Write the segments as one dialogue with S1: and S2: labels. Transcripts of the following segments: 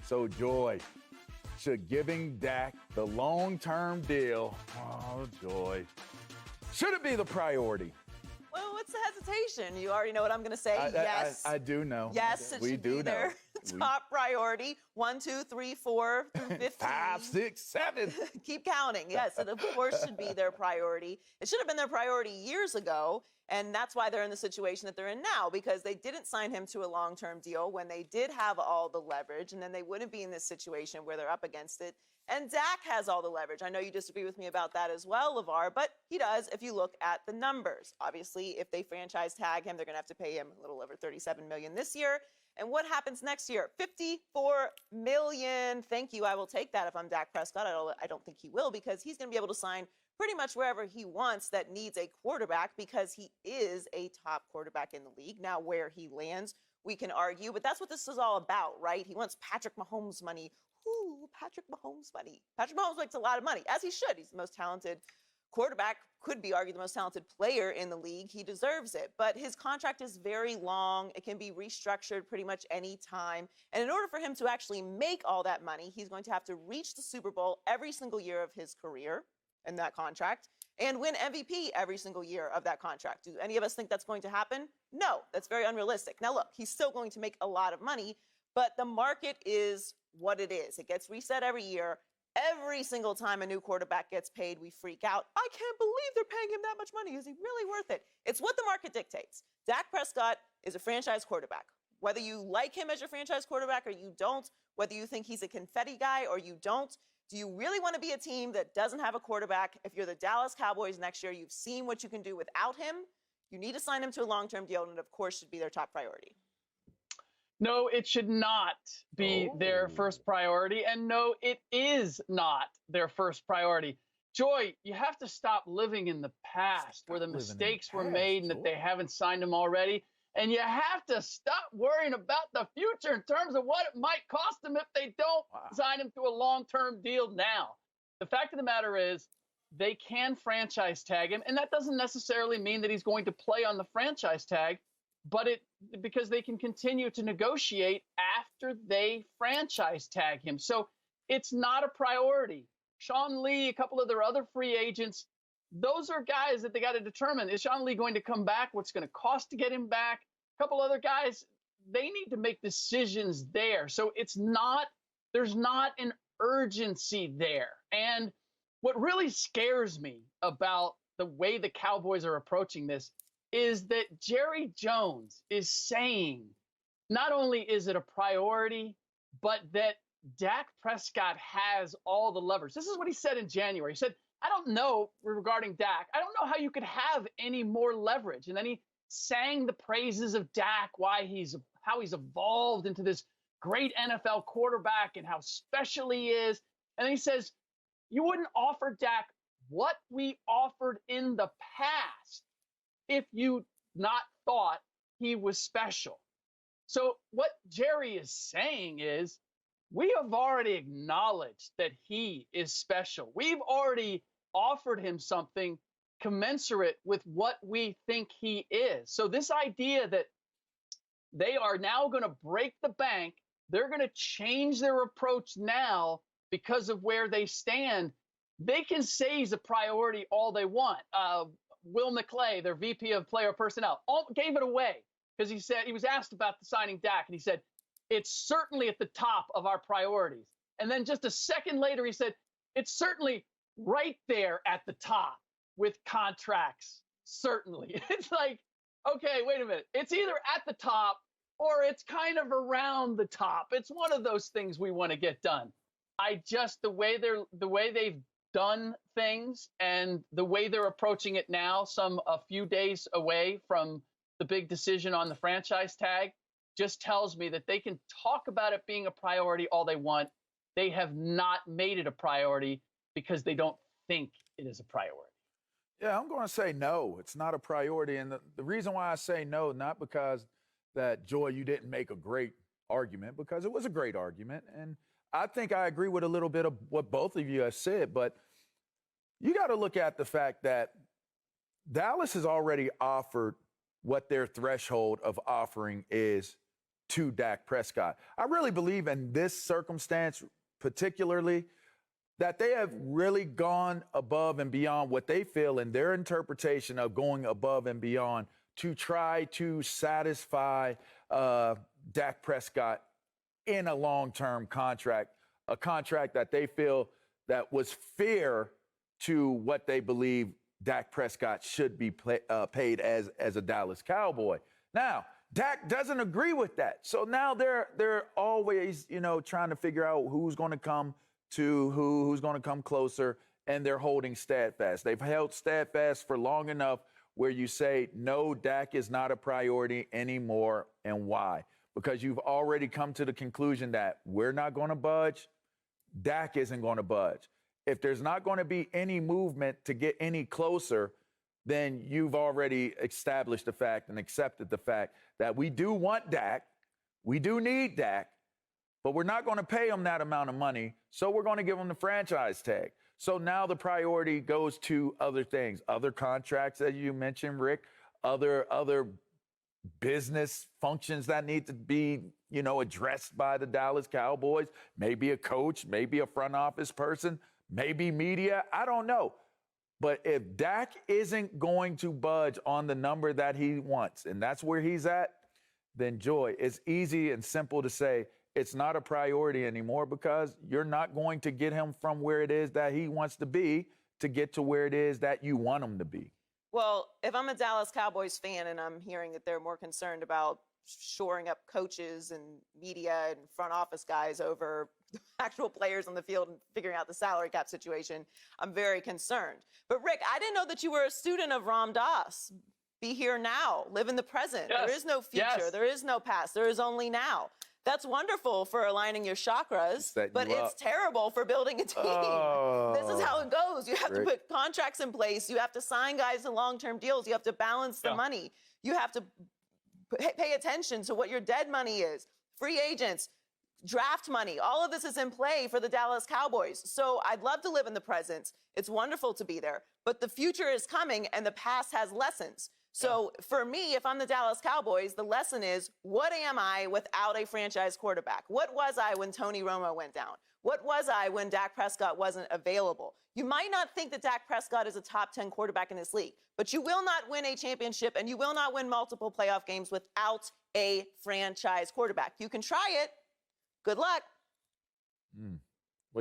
S1: So, Joy, should giving Dak the long-term deal, oh, Joy, should it be the priority?
S2: Well, what's the hesitation? You already know what I'm going to say. Yes.
S1: I do know.
S2: Yes, it should be their top priority. 1, 2, 3, 4 through 15.
S1: 5, 6, 7.
S2: Keep counting. Yes, it of course should be their priority. It should have been their priority years ago, and that's why they're in the situation that they're in now, because they didn't sign him to a long-term deal when they did have all the leverage, and then they wouldn't be in this situation where they're up against it. And Dak has all the leverage. I know you disagree with me about that as well, LaVar, but he does if you look at the numbers. Obviously, if they franchise tag him, they're going to have to pay him a little over $37 million this year. And what happens next year? $54 million. Thank you. I will take that if I'm Dak Prescott. I don't think he will, because he's going to be able to sign pretty much wherever he wants that needs a quarterback, because he is a top quarterback in the league. Now, where he lands, we can argue, but that's what this is all about, right? He wants Patrick Mahomes money. Ooh, Patrick Mahomes money. Patrick Mahomes makes a lot of money, as he should. He's the most talented quarterback, could be argued the most talented player in the league. He deserves it. But his contract is very long. It can be restructured pretty much any time. And in order for him to actually make all that money, he's going to have to reach the Super Bowl every single year of his career in that contract and win MVP every single year of that contract. Do any of us think that's going to happen? No, that's very unrealistic. Now, look, he's still going to make a lot of money, but the market is what it is. It gets reset every year. Every single time a new quarterback gets paid, we freak out. I can't believe they're paying him that much money. Is he really worth it? It's what the market dictates. Dak Prescott is a franchise quarterback. Whether you like him as your franchise quarterback or you don't, whether you think he's a confetti guy or you don't, do you really want to be a team that doesn't have a quarterback? If you're the Dallas Cowboys next year, you've seen what you can do without him. You need to sign him to a long-term deal, and it, of course, should be their top priority.
S3: No, it should not be their first priority. And no, it is not their first priority. Joy, you have to stop living in the past where the mistakes were made and that they haven't signed them already. And you have to stop worrying about the future in terms of what it might cost them if they don't sign him to a long-term deal now. The fact of the matter is they can franchise tag him, and that doesn't necessarily mean that he's going to play on the franchise tag, but because they can continue to negotiate after they franchise tag him. So it's not a priority. Sean Lee, a couple of their other free agents, those are guys that they got to determine. Is Sean Lee going to come back? What's going to cost to get him back? A couple other guys, they need to make decisions there. So there's not an urgency there. And what really scares me about the way the Cowboys are approaching this is that Jerry Jones is saying not only is it a priority, but that Dak Prescott has all the levers. This is what he said in January. He said, I don't know regarding Dak. I don't know how you could have any more leverage. And then he sang the praises of Dak, how he's evolved into this great NFL quarterback and how special he is. And he says, you wouldn't offer Dak what we offered in the past if you not thought he was special. So what Jerry is saying is, we have already acknowledged that he is special. We've already offered him something commensurate with what we think he is. So this idea that they are now going to break the bank, they're going to change their approach now because of where they stand, they can say he's a priority all they want. Will McClay, their VP of player personnel, gave it away because he said he was asked about the signing Dak, and he said, it's certainly at the top of our priorities. And then just a second later, he said, it's certainly right there at the top with contracts, certainly. It's like, okay, wait a minute. It's either at the top or it's kind of around the top. It's one of those things we want to get done. The way they've done things and the way they're approaching it now, a few days away from the big decision on the franchise tag, just tells me that they can talk about it being a priority all they want. They have not made it a priority because they don't think it is a priority.
S1: Yeah, I'm going to say no. It's not a priority. And the reason why I say no, not because that, Joy, you didn't make a great argument, because it was a great argument. And I think I agree with a little bit of what both of you have said. But you got to look at the fact that Dallas has already offered what their threshold of offering is to Dak Prescott. I really believe in this circumstance particularly that they have really gone above and beyond what they feel in their interpretation of going above and beyond to try to satisfy Dak Prescott in a long-term contract, a contract that they feel that was fair to what they believe Dak Prescott should be paid as a Dallas Cowboy. Now, Dak doesn't agree with that. So now they're always, trying to figure out who's going to come to who's going to come closer, and they're holding steadfast. They've held steadfast for long enough where you say, no, Dak is not a priority anymore, and why? Because you've already come to the conclusion that we're not going to budge, Dak isn't going to budge. If there's not going to be any movement to get any closer, then you've already established the fact and accepted the fact that we do want Dak, we do need Dak, but we're not going to pay him that amount of money, so we're going to give him the franchise tag. So now the priority goes to other things, other contracts, as you mentioned, Rick, other business functions that need to be, addressed by the Dallas Cowboys, maybe a coach, maybe a front office person, maybe media, I don't know. But if Dak isn't going to budge on the number that he wants, and that's where he's at, then Joy, it's easy and simple to say it's not a priority anymore because you're not going to get him from where it is that he wants to be to get to where it is that you want him to be.
S2: Well, if I'm a Dallas Cowboys fan and I'm hearing that they're more concerned about shoring up coaches and media and front office guys over actual players on the field and figuring out the salary cap situation, I'm very concerned. But Rick, I didn't know that you were a student of Ram Dass. Be here now, live in the present.
S3: Yes.
S2: There is no future,
S3: Yes.
S2: There is no past, there is only now. That's wonderful for aligning your chakras, but it's terrible for building a team. This is how it goes. You have to put contracts in place. You have to sign guys to long-term deals. You have to balance the money. You have to pay attention to what your dead money is. Free agents, draft money. All of this is in play for the Dallas Cowboys. So I'd love to live in the present. It's wonderful to be there. But the future is coming, and the past has lessons. So for me, if I'm the Dallas Cowboys, the lesson is, what am I without a franchise quarterback? What was I when Tony Romo went down? What was I when Dak Prescott wasn't available? You might not think that Dak Prescott is a top 10 quarterback in this league, but you will not win a championship and you will not win multiple playoff games without a franchise quarterback. You can try it. Good luck.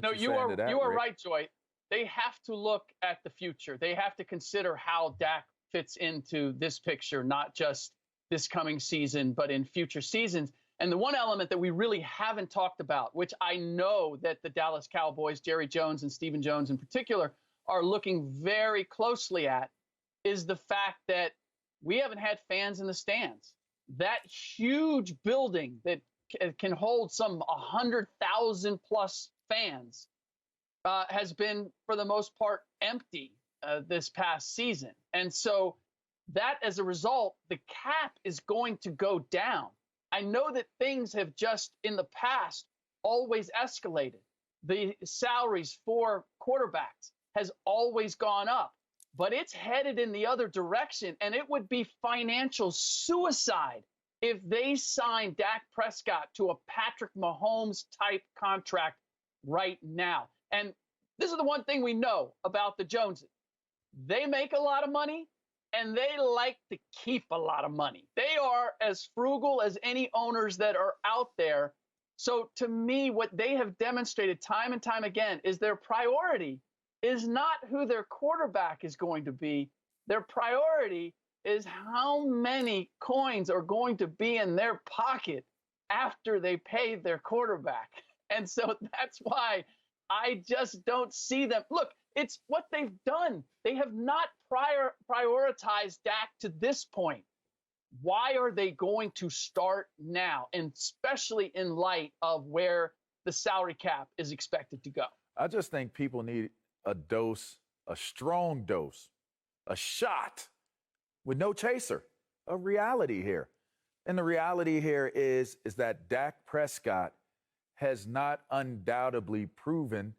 S3: No, you are right, Joy. They have to look at the future. They have to consider how Dak fits into this picture, not just this coming season, but in future seasons. And the one element that we really haven't talked about, which I know that the Dallas Cowboys, Jerry Jones and Stephen Jones in particular, are looking very closely at, is the fact that we haven't had fans in the stands. That huge building that can hold some 100,000 plus fans has been, for the most part, empty this past season. And so that, as a result, the cap is going to go down. I know that things have just in the past always escalated. The salaries for quarterbacks has always gone up, but it's headed in the other direction. And it would be financial suicide if they signed Dak Prescott to a Patrick Mahomes type contract right now. And this is the one thing we know about the Joneses. They make a lot of money, and they like to keep a lot of money. They are as frugal as any owners that are out there. So to me, what they have demonstrated time and time again is their priority is not who their quarterback is going to be. Their priority is how many coins are going to be in their pocket after they pay their quarterback. And so that's why I just don't see them. Look, it's what they've done. They have not prioritized Dak to this point. Why are they going to start now, and especially in light of where the salary cap is expected to go?
S1: I just think people need a dose, a strong dose, a shot with no chaser, a reality here. And the reality here is that Dak Prescott has not undoubtedly proven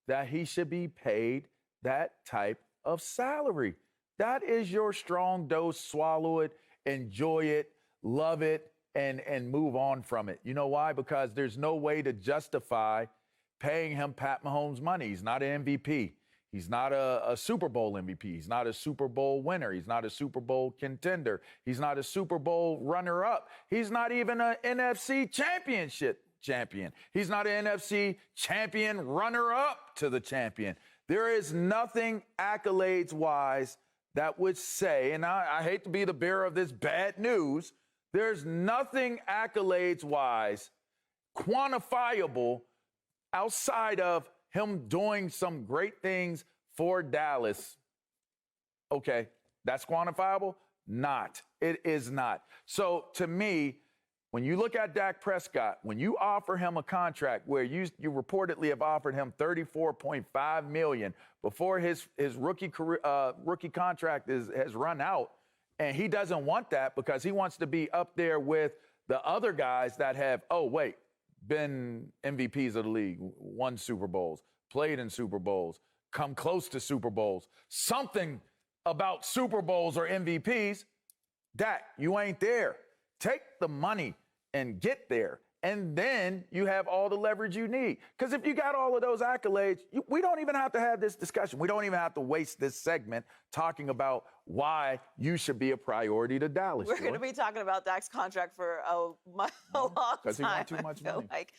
S1: that he should be paid that type of salary. That is your strong dose. Swallow it, enjoy it, love it, and move on from it. You know why? Because there's no way to justify paying him Pat Mahomes money. He's not an MVP. He's not a Super Bowl MVP. He's not a Super Bowl winner. He's not a Super Bowl contender. He's not a Super Bowl runner-up. He's not even an NFC championship champion. He's not an NFC champion runner-up to the champion. There is nothing accolades-wise that would say, and I hate to be the bearer of this bad news, there's nothing accolades-wise quantifiable outside of him doing some great things for Dallas. Okay, that's quantifiable? Not. It is not. So to me, when you look at Dak Prescott, when you offer him a contract where you reportedly have offered him $34.5 million before his rookie contract has run out, and he doesn't want that because he wants to be up there with the other guys that have, been MVPs of the league, won Super Bowls, played in Super Bowls, come close to Super Bowls, something about Super Bowls or MVPs. Dak, you ain't there. Take the money and get there. And then you have all the leverage you need. Because if you got all of those accolades, we don't even have to have this discussion. We don't even have to waste this segment talking about why you should be a priority to Dallas.
S2: We're going to be talking about Dak's contract for a long time.
S1: Because he wants too much money.
S2: Like.